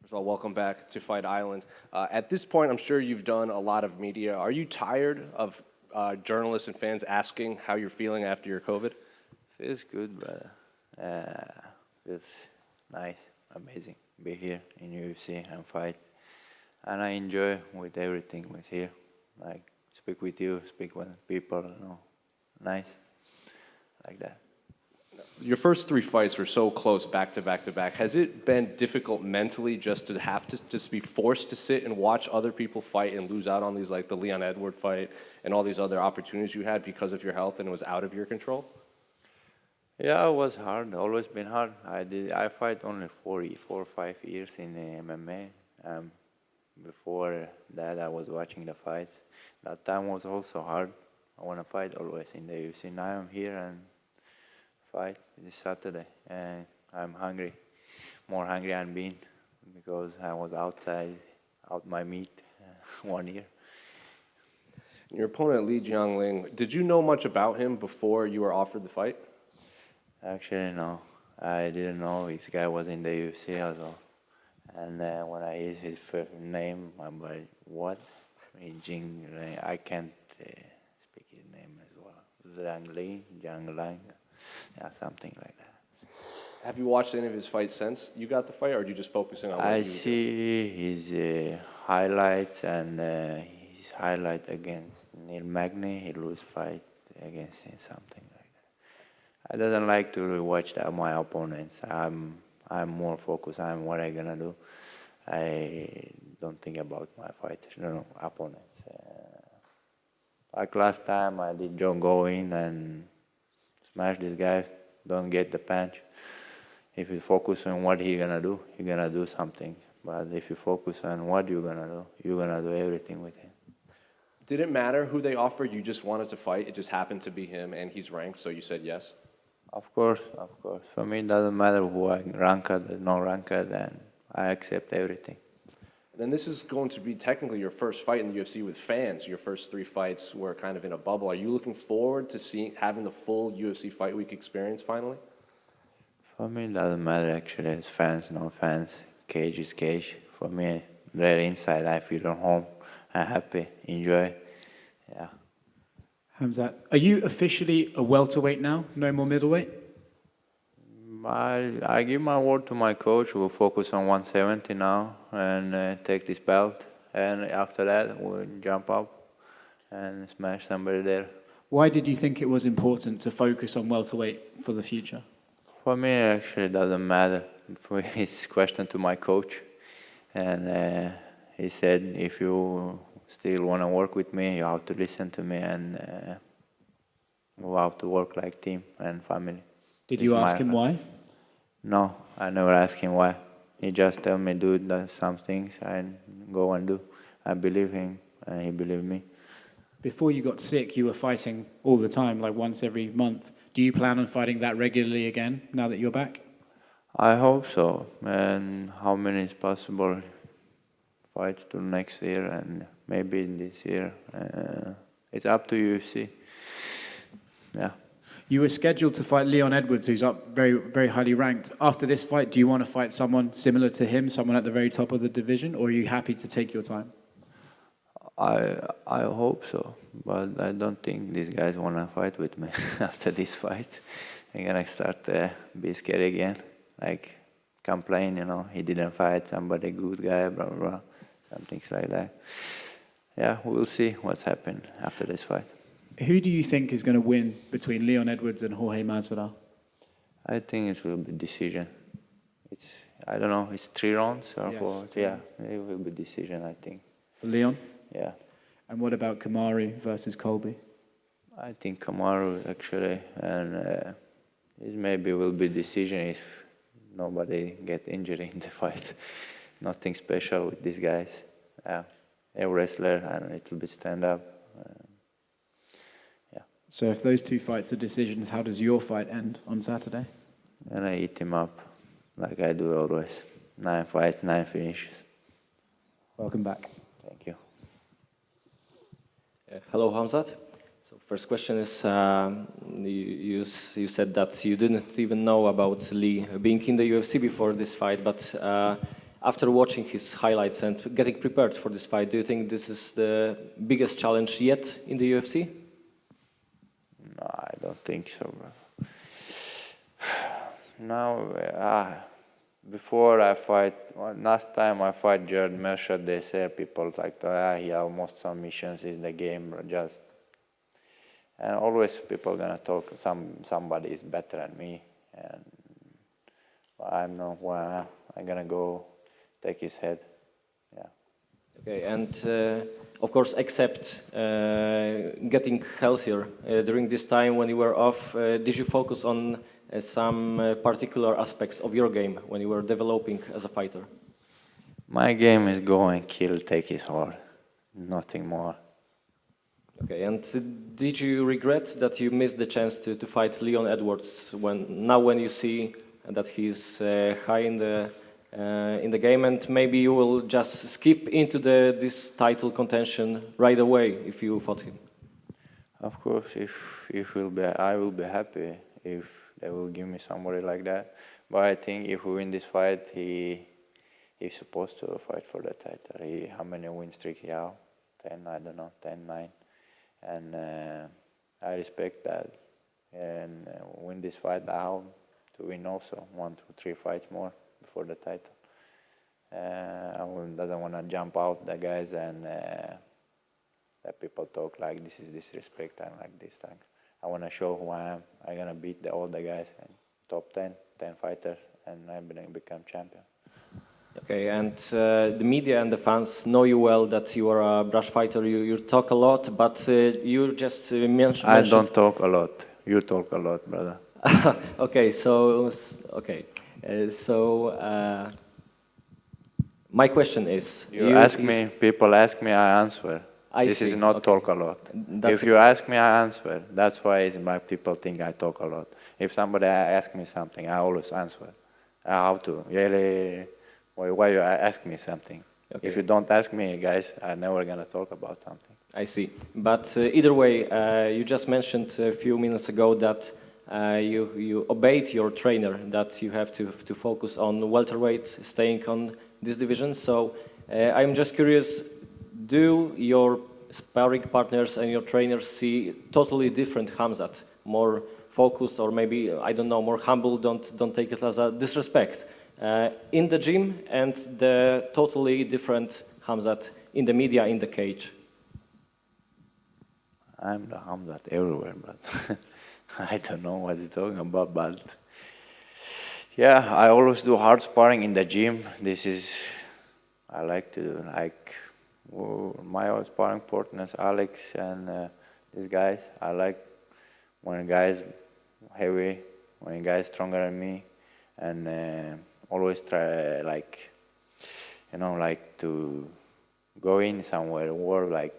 First of all, welcome back to Fight Island. At this point, I'm sure you've done a lot of media. Are you tired of journalists and fans asking how you're feeling after your COVID? Feels good, brother. Feels nice, amazing. Be here in UFC and fight, and I enjoy with everything with here. Like speak with you, speak with people. Nice, like that. Your first three fights were so close, back to back to back. Has it been difficult mentally just to have to just be forced to sit and watch other people fight and lose out on these, like the Leon Edward fight and all these other opportunities you had because of your health and it was out of your control? Yeah, it was hard. Always been hard. I fight only 4 or 5 years in MMA. Before that, I was watching the fights. That time was also hard. I want to fight always in the UFC. Now I'm here and fight this Saturday, and I'm hungry, more hungry than been because I was outside, out my meat 1 year. Your opponent, Li Jingliang, did you know much about him before you were offered the fight? Actually, no. I didn't know this guy was in the UFC as well. And when I hear his first name, I'm like, what? Li Jingliang. I can't speak his name as well. Jingliang, yeah, something like that. Have you watched any of his fights since you got the fight, or are you just focusing on what I he was doing? see his highlights and his highlight against Neil Magny. He lose fight against him, something like that. I doesn't like to rewatch my opponents. I'm more focused on what I'm gonna do. I don't think about my fighters, opponents. Like last time, I did go in and smash this guy. Don't get the punch. If you focus on what he's gonna do something. But if you focus on what you're gonna do everything with him. Did it matter who they offered? You just wanted to fight. It just happened to be him, and he's ranked, so you said yes. Of course, of course. For me, it doesn't matter who I ranked or no ranked, and I accept everything. Then this is going to be technically your first fight in the UFC with fans. Your first three fights were kind of in a bubble. Are you looking forward to having the full UFC Fight Week experience finally? For me, it doesn't matter actually. It's fans, no fans. Cage is cage. For me, there inside, I feel at home. I'm happy, enjoy. Yeah. Khamzat, are you officially a welterweight now? No more middleweight? I give my word to my coach. We'll focus on 170 now and take this belt. And after that, we'll jump up and smash somebody there. Why did you think it was important to focus on welterweight for the future? For me, actually, it doesn't matter. It's a question to my coach. And he said, if you still want to work with me, you have to listen to me and we have to work like team and family. Did you ask him why? No, I never asked him why. He just tell me do some things and go and do. I believe him and he believed me. Before you got sick, you were fighting all the time, like once every month. Do you plan on fighting that regularly again now that you're back? I hope so. And how many is possible? Fight to next year and maybe this year. It's up to UFC. Yeah. You were scheduled to fight Leon Edwards, who's up very, very highly ranked. After this fight, do you want to fight someone similar to him, someone at the very top of the division, or are you happy to take your time? I hope so, but I don't think these guys want to fight with me after this fight. They're going to start to be scared again, like complain, he didn't fight somebody good guy, blah, blah, blah, some things like that. Yeah, we'll see what's happened after this fight. Who do you think is going to win between Leon Edwards and Jorge Masvidal? I think it will be decision. I don't know, it's 3 rounds or Yes, 4? Yeah, it will be decision, I think. For Leon? Yeah. And what about Kamaru versus Colby? I think Kamaru actually, and it maybe will be decision if nobody get injured in the fight. Nothing special with these guys. Yeah, a wrestler and a little bit stand up. Yeah. So if those 2 fights are decisions, how does your fight end on Saturday? And I eat him up like I do always. 9 fights, 9 finishes. Welcome back. Thank you. Hello, Khamzat. So first question is, you said that you didn't even know about Lee being in the UFC before this fight, but after watching his highlights and getting prepared for this fight, do you think this is the biggest challenge yet in the UFC? No, I don't think so, bro. Now, before I fight, last time I fight Jared Mercer, they say people like, he have most submissions in the game, just, and always people gonna talk, somebody is better than me, and I'm not why I'm gonna go take his head, yeah. Okay, and of course, except getting healthier during this time when you were off, did you focus on some particular aspects of your game when you were developing as a fighter? My game is go and kill, take his heart, nothing more. Okay, and did you regret that you missed the chance to fight Leon Edwards when you see that he's high in the game, and maybe you will just skip into this title contention right away if you fought him? Of course, I will be happy if they will give me somebody like that. But I think if we win this fight, he's supposed to fight for the title. How many win streak he have? 10, I don't know, 10, 9. And I respect that. And win this fight, I have to win also 1, 2, 3 fights more before the title. I doesn't want to jump out the guys and let people talk like this is disrespect and like this thing. I want to show who I am. I'm going to beat all the guys and top 10 fighters, and I'm going to become champion. Okay, and the media and the fans know you well, that you are a brush fighter. You talk a lot, but you just mentioned... I don't talk a lot. You talk a lot, brother. Okay, my question is... People ask me, I answer. This is not talk a lot. If you ask me, I answer. That's why my people think I talk a lot. If somebody asks me something, I always answer. I have to. Really, why you ask me something? Okay. If you don't ask me, guys, I'm never going to talk about something. I see. But either way, you just mentioned a few minutes ago that you obeyed your trainer, that you have to focus on welterweight, staying on this division. So I'm just curious, do your sparring partners and your trainers see totally different Khamzat, more focused, or maybe, I don't know, more humble, don't take it as a disrespect, in the gym, and the totally different Khamzat in the media, in the cage? I'm the Khamzat everywhere, but I don't know what you're talking about, but yeah, I always do hard sparring in the gym. I like to do, my sparring partners, Alex and these guys. I like when a guy's heavy, when a guy's stronger than me, and always try, to go in somewhere where,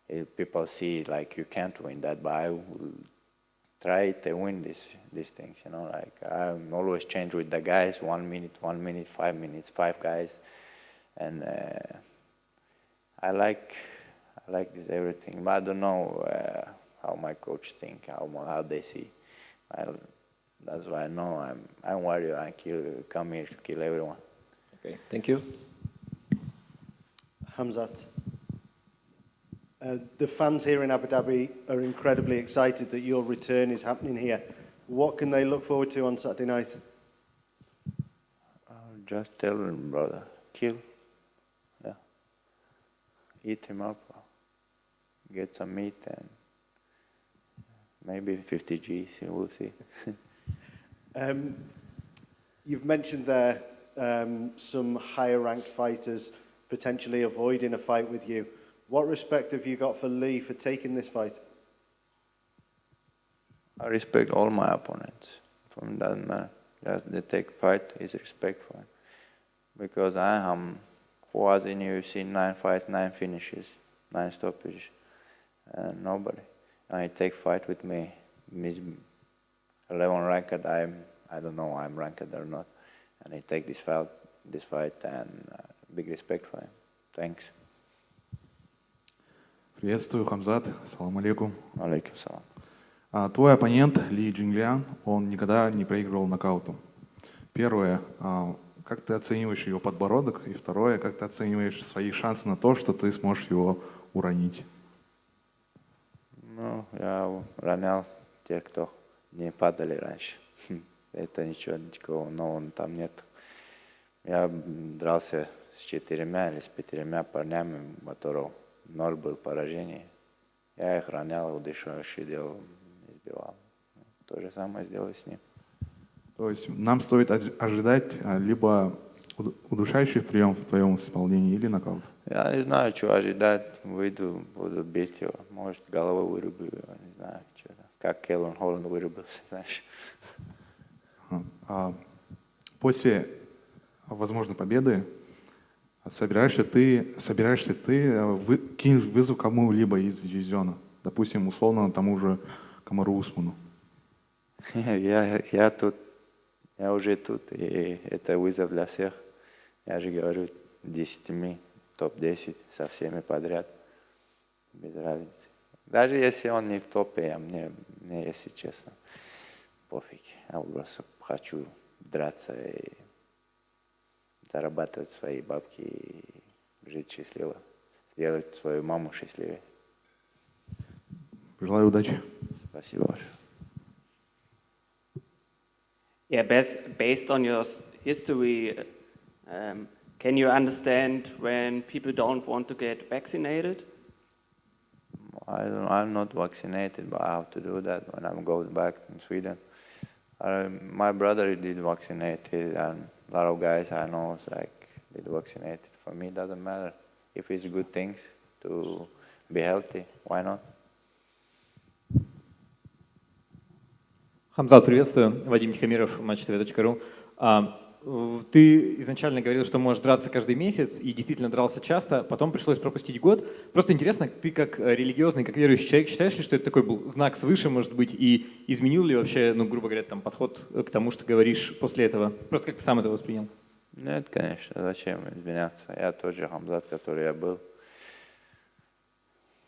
if people see, you can't win that, but I will try to win these things, I'm always change with the guys, 1 minute, 5 minutes, 5 guys, and I like this everything, but I don't know how my coach think, how they see. That's why I know I'm warrior. I come here to kill everyone. Okay, thank you. Khamzat, the fans here in Abu Dhabi are incredibly excited that your return is happening here. What can they look forward to on Saturday night? Just tell them, brother, kill. Yeah. Eat him up. Get some meat and maybe 50 G's, we'll see. You've mentioned there some higher ranked fighters potentially avoiding a fight with you. What respect have you got for Lee for taking this fight? I respect all my opponents. From doesn't matter. Just they take fight is respect for him. Because I am who was in UFC 9 fights, 9 finishes, 9 stoppages. Nobody. And he take fight with me. Miss 11 ranked. I don't know I'm ranked or not. And he take this fight and big respect for him. Thanks. Приветствую, Хамзат. Ассаламу алейкум. Алейкум салам. Твой оппонент Ли Jingliang, он никогда не проигрывал нокаутом. Первое, как ты оцениваешь ее подбородок? И второе, как ты оцениваешь свои шансы на то, что ты сможешь его уронить? Ну, я ронял тех, кто не падали раньше. Это ничего такого нового там нет. Я дрался с 4 или с 5 парнями, у которых 0 был поражений. Я их ронял, удушающий делал, избивал. То же самое сделаю с ним. То есть нам стоит ожидать либо удушающих приемов в твоем исполнении или нокаут. Я не знаю, что ожидать. Выйду, буду бить его. Может, головой вырублю его, не знаю. Что. Как Келлен Холланд вырубился, знаешь. А после возможной победы собираешься ты кинуть вызов кому-либо из дивизиона? Допустим, условно тому же Камару Усману. Я тут, я уже тут, и это вызов для всех. Я же говорю, 10, топ-10 со всеми подряд. Без разницы. Даже если он не в топе, мне если честно, пофиг. Я просто хочу драться и зарабатывать свои бабки и жить счастливо. Сделать свою маму счастливее. Желаю удачи. Спасибо большое. Yeah, based on your history, can you understand when people don't want to get vaccinated? I'm not vaccinated, but I have to do that when I'm going back in Sweden. My brother did vaccinated, and a lot of guys I know did vaccinated. For me, it doesn't matter if it's good things to be healthy. Why not? Хамзат, приветствую. Вадим Тихомиров, matchtv.ru. Ты изначально говорил, что можешь драться каждый месяц, и действительно дрался часто, потом пришлось пропустить год. Просто интересно, ты как религиозный, как верующий человек, считаешь ли, что это такой был знак свыше, может быть, и изменил ли вообще, ну, грубо говоря, там, подход к тому, что говоришь после этого? Просто как ты сам это воспринял? Нет, конечно, зачем извиняться? Я тот же Хамзат, который я был.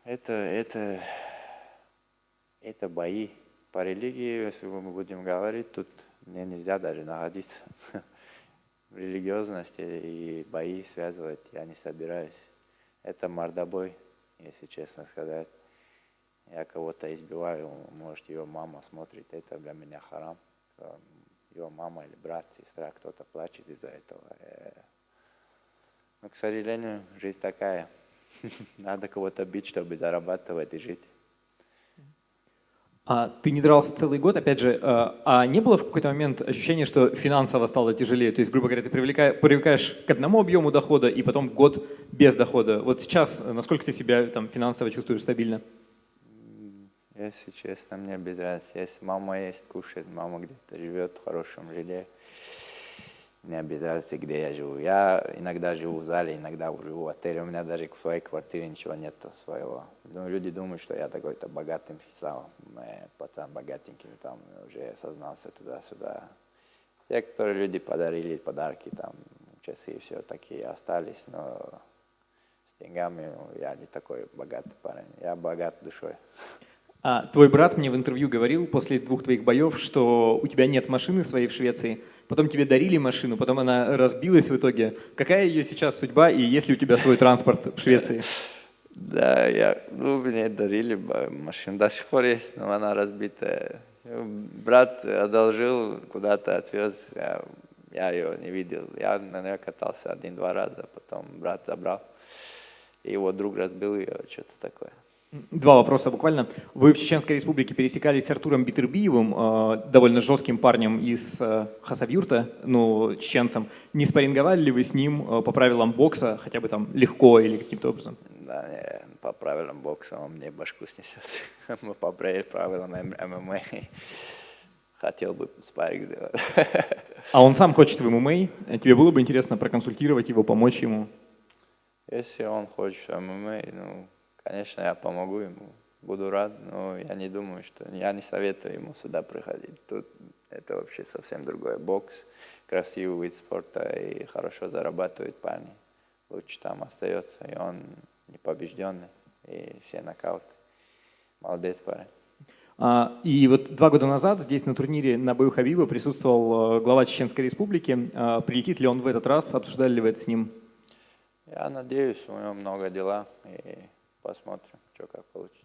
Это бои. По религии, если мы будем говорить, тут мне нельзя даже находиться. Религиозность и бои связывать я не собираюсь. Это мордобой, если честно сказать. Я кого-то избиваю, может, его мама смотрит, это для меня харам. Его мама или брат, сестра, кто-то плачет из-за этого. Но, к сожалению, жизнь такая. Надо кого-то бить, чтобы зарабатывать и жить. Ты не дрался целый год, опять же, не было в какой-то момент ощущения, что финансово стало тяжелее? То есть, грубо говоря, ты привыкаешь к одному объему дохода и потом год без дохода. Вот сейчас, насколько ты себя там финансово чувствуешь стабильно? Если честно, мне без разницы. Если мама есть, кушает, мама где-то живет в хорошем жилье, мне без разницы, где я живу. Я иногда живу в зале, иногда живу в отеле. У меня даже в своей квартире ничего нет своего. Но люди думают, что я такой-то богатым стал. Пацан богатенький, там уже осознался туда-сюда. Те, которые люди подарили подарки, там часы все такие остались, но с деньгами я не такой богатый парень. Я богат душой. Твой брат мне в интервью говорил после 2 твоих боев, что у тебя нет машины своей в Швеции, потом тебе дарили машину, потом она разбилась в итоге. Какая ее сейчас судьба и есть ли у тебя свой транспорт в Швеции? Да, мне дарили машину, до сих пор есть, но она разбитая. Брат одолжил, куда-то отвез, я ее не видел. Я на нее катался 1-2 раза, потом брат забрал. И его друг разбил ее, что-то такое. 2 вопроса буквально. Вы в Чеченской Республике пересекались с Артуром Битырбиевым, довольно жестким парнем из Хасавюрта, ну, чеченцем. Не спарринговали ли вы с ним по правилам бокса, хотя бы там легко или каким-то образом? Да, не, по правилам бокса он мне башку снесет. Мы по правилам ММА. Хотел бы спарринг сделать. А он сам хочет в ММА? Тебе было бы интересно проконсультировать его, помочь ему? Если он хочет в ММА, конечно, я помогу ему, буду рад, но я не думаю, я не советую ему сюда приходить. Тут это вообще совсем другой бокс, красивый вид спорта и хорошо зарабатывают парни. Лучше там остается, и он непобежденный, и все нокауты. Молодец парень. И вот 2 года назад здесь на турнире на бою Хабиба присутствовал глава Чеченской Республики. Прилетит ли он в этот раз? Обсуждали ли вы это с ним? Я надеюсь, у него много дела, и посмотрим, что как получится.